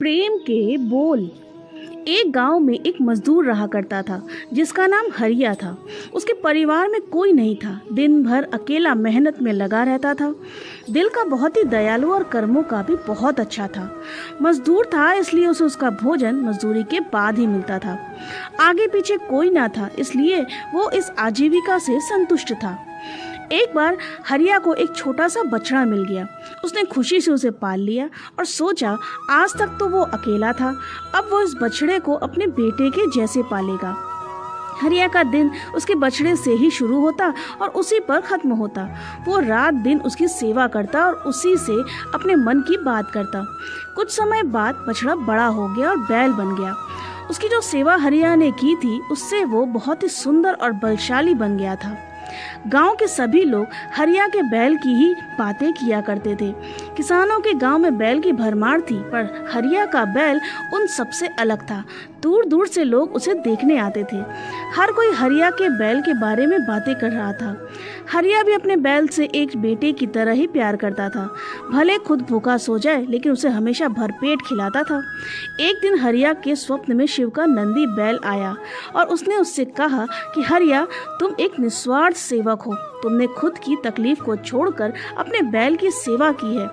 प्रेम के बोल। एक गांव में एक मजदूर रहा करता था जिसका नाम हरिया था। उसके परिवार में कोई नहीं था। दिन भर अकेला मेहनत में लगा रहता था। दिल का बहुत ही दयालु और कर्मों का भी बहुत अच्छा था। मजदूर था इसलिए उसे उसका भोजन मजदूरी के बाद ही मिलता था। आगे पीछे कोई ना था इसलिए वो इस आजीविका से संतुष्ट था। एक बार हरिया को एक छोटा सा बछड़ा मिल गया। उसने खुशी से उसे पाल लिया और सोचा आज तक तो वो अकेला था, अब वो इस बछड़े को अपने बेटे के जैसे पालेगा। हरिया का दिन उसके बछड़े से ही शुरू होता और उसी पर खत्म होता। वो रात दिन उसकी सेवा करता और उसी से अपने मन की बात करता। कुछ समय बाद बछड़ा बड़ा हो गया और बैल बन गया। उसकी जो सेवा हरिया ने की थी उससे वो बहुत ही सुंदर और बलशाली बन गया था। गांव के सभी लोग हरिया के बैल की ही बातें किया करते थे। किसानों के गांव में बैल की भरमार थी, पर हरिया का बैल उन सबसे अलग था। दूर दूर से लोग उसे देखने आते थे। हर कोई हरिया के बैल के बारे में बातें कर रहा था। हरिया भी अपने बैल से एक बेटे की तरह ही प्यार करता था। भले खुद भूखा सो जाए लेकिन उसे हमेशा भरपेट खिलाता था। एक दिन हरिया के स्वप्न में शिव का नंदी बैल आया और उसने उससे कहा कि हरिया, तुम एक निस्वार्थ सेवक हो। तुमने खुद की तकलीफ को छोड़कर अपने बैल की सेवा की है,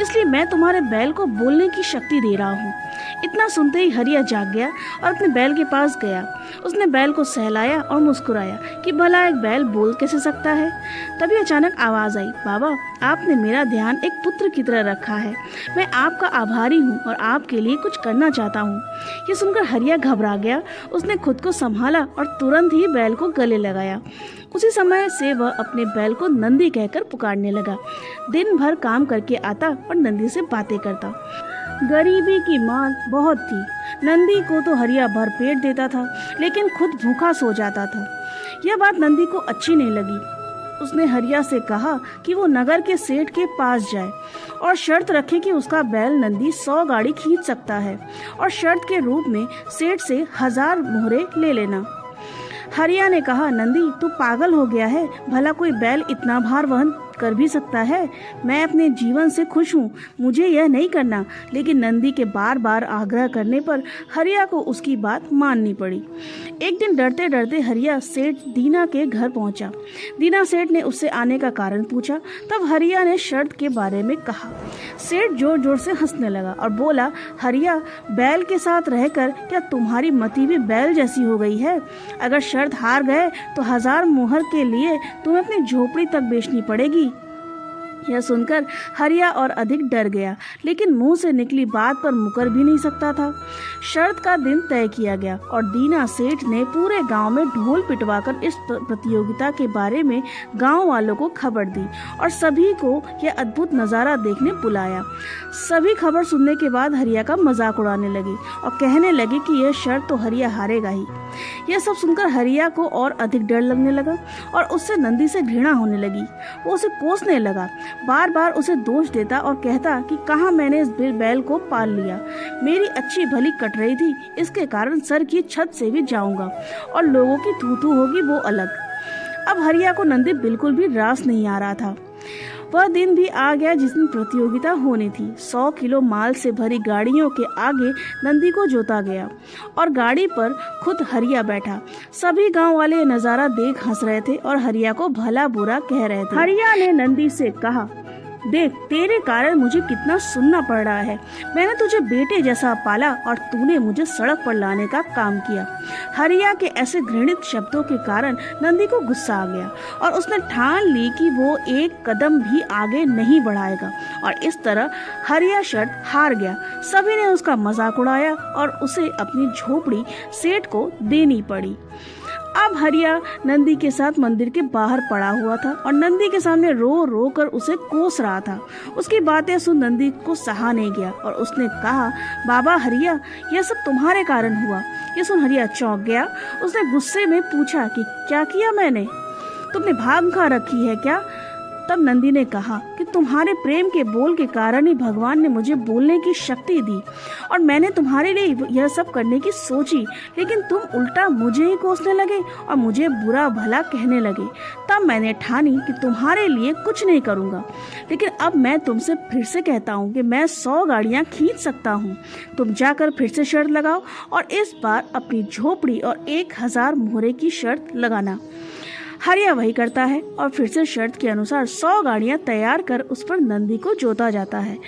इसलिए मैं तुम्हारे बैल को बोलने की शक्ति दे रहा हूँ। इतना सुनते ही हरिया जाग गया और अपने बैल के पास गया। उसने बैल को सहलाया और मुस्कुराया कि भला एक बैल बोल कैसे सकता है। तभी अचानक आवाज आई, बाबा, आपने मेरा ध्यान एक पुत्र की तरह रखा है। मैं आपका आभारी हूँ और आपके लिए कुछ करना चाहता हूँ। ये सुनकर हरिया घबरा गया। उसने खुद को संभाला और तुरंत ही बैल को गले लगाया। उसी समय से वह अपने बैल को नंदी कहकर पुकारने लगा। दिन भर काम करके आता और नंदी से बातें करता। गरीबी की मार बहुत थी। नंदी को तो हरिया भरपेट देता था लेकिन खुद भूखा सो जाता था। यह बात नंदी को अच्छी नहीं लगी। उसने हरिया से कहा कि वो नगर के सेठ के पास जाए और शर्त रखे कि उसका बैल नंदी 100 गाड़ी खींच सकता है और शर्त के रूप में सेठ से 1000 मोहरे ले लेना। हरिया ने कहा, नंदी, तू पागल हो गया है। भला कोई बैल इतना भार वहन कर भी सकता है? मैं अपने जीवन से खुश हूँ, मुझे यह नहीं करना। लेकिन नंदी के बार बार आग्रह करने पर हरिया को उसकी बात माननी पड़ी। एक दिन डरते डरते हरिया सेठ दीना के घर पहुंचा। दीना सेठ ने उससे आने का कारण पूछा। तब हरिया ने शर्त के बारे में कहा। सेठ जोर जोर से हंसने लगा और बोला, हरिया, बैल के साथ रहकर क्या तुम्हारी मति भी बैल जैसी हो गई है? अगर शर्त हार गए तो 1000 मोहर के लिए तुम्हें अपनी झोपड़ी तक बेचनी पड़ेगी। यह सुनकर हरिया और अधिक डर गया, लेकिन मुंह से निकली बात पर मुकर भी नहीं सकता था। शर्त का दिन तय किया गया और दीना सेठ ने पूरे गांव में ढोल पिटवाकर इस प्रतियोगिता के बारे में गांव वालों को खबर दी और सभी को यह अद्भुत नज़ारा देखने बुलाया। सभी खबर सुनने के बाद हरिया का मजाक उड़ाने लगे और कहने लगे कि यह शर्त तो हरिया हारेगा ही। यह सब सुनकर हरिया को और अधिक डर लगने लगा और उससे नंदी से घृणा होने लगी। वो उसे कोसने लगा, बार बार उसे दोष देता और कहता कि कहाँ मैंने इस बैल को पाल लिया। मेरी अच्छी भली कट रही थी, इसके कारण सर की छत से भी जाऊंगा और लोगों की थू थू होगी वो अलग। अब हरिया को नंदी बिल्कुल भी रास नहीं आ रहा था। वह दिन भी आ गया जिस दिन प्रतियोगिता होनी थी। 100 किलो माल से भरी गाड़ियों के आगे नंदी को जोता गया और गाड़ी पर खुद हरिया बैठा। सभी गांव वाले नज़ारा देख हंस रहे थे और हरिया को भला बुरा कह रहे थे। हरिया ने नंदी से कहा, देख, तेरे कारण मुझे कितना सुनना पड़ रहा है। मैंने तुझे बेटे जैसा पाला और तूने मुझे सड़क पर लाने का काम किया। हरिया के ऐसे घृणित शब्दों के कारण नंदी को गुस्सा आ गया और उसने ठान ली कि वो एक कदम भी आगे नहीं बढ़ाएगा और इस तरह हरिया शर्त हार गया। सभी ने उसका मजाक उड़ाया और उसे अपनी झोपड़ी सेठ को देनी पड़ी। अब हरिया नंदी के साथ मंदिर के बाहर पड़ा हुआ था और नंदी के सामने रो रो कर उसे कोस रहा था। उसकी बातें सुन नंदी को सहा नहीं गया और उसने कहा, बाबा हरिया, यह सब तुम्हारे कारण हुआ। ये सुन हरिया चौंक गया। उसने गुस्से में पूछा कि क्या किया मैंने? तुमने भांग खा रखी है क्या? तब नंदी ने कहा कि तुम्हारे प्रेम के बोल के कारण ही भगवान ने मुझे बोलने की शक्ति दी और मैंने तुम्हारे लिए यह सब करने की सोची, लेकिन तुम उल्टा मुझे ही कोसने लगे और मुझे बुरा भला कहने लगे। तब मैंने ठानी कि तुम्हारे लिए कुछ नहीं करूँगा। लेकिन अब मैं तुमसे फिर से कहता हूँ कि मैं 100 गाड़ियाँ खींच सकता हूँ। तुम जाकर फिर से शर्त लगाओ और इस बार अपनी झोपड़ी और 1000 मोहरे की शर्त लगाना। हरिया वही करता है और फिर से शर्त के अनुसार 100 गाड़ियां तैयार कर उस पर नंदी को जोता जाता है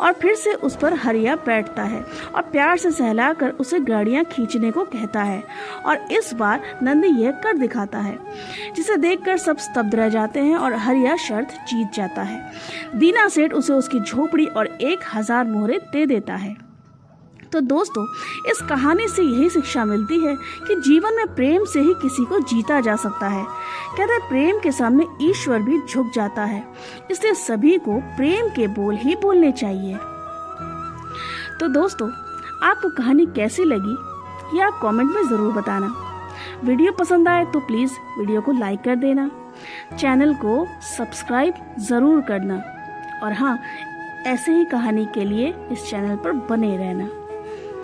और फिर से उस पर हरिया बैठता है और प्यार से सहलाकर उसे गाड़ियां खींचने को कहता है और इस बार नंदी यह कर दिखाता है, जिसे देखकर सब स्तब्ध रह जाते हैं और हरिया शर्त जीत जाता है। दीना सेठ उसे उसकी झोपड़ी और 1000 मोहरे दे देता है। तो दोस्तों, इस कहानी से यही शिक्षा मिलती है कि जीवन में प्रेम से ही किसी को जीता जा सकता है। कहते हैं प्रेम के सामने ईश्वर भी झुक जाता है, इसलिए सभी को प्रेम के बोल ही बोलने चाहिए। तो दोस्तों, आपको कहानी कैसी लगी ये आप कमेंट में ज़रूर बताना। वीडियो पसंद आए तो प्लीज़ वीडियो को लाइक कर देना, चैनल को सब्सक्राइब ज़रूर करना और हाँ, ऐसे ही कहानी के लिए इस चैनल पर बने रहना।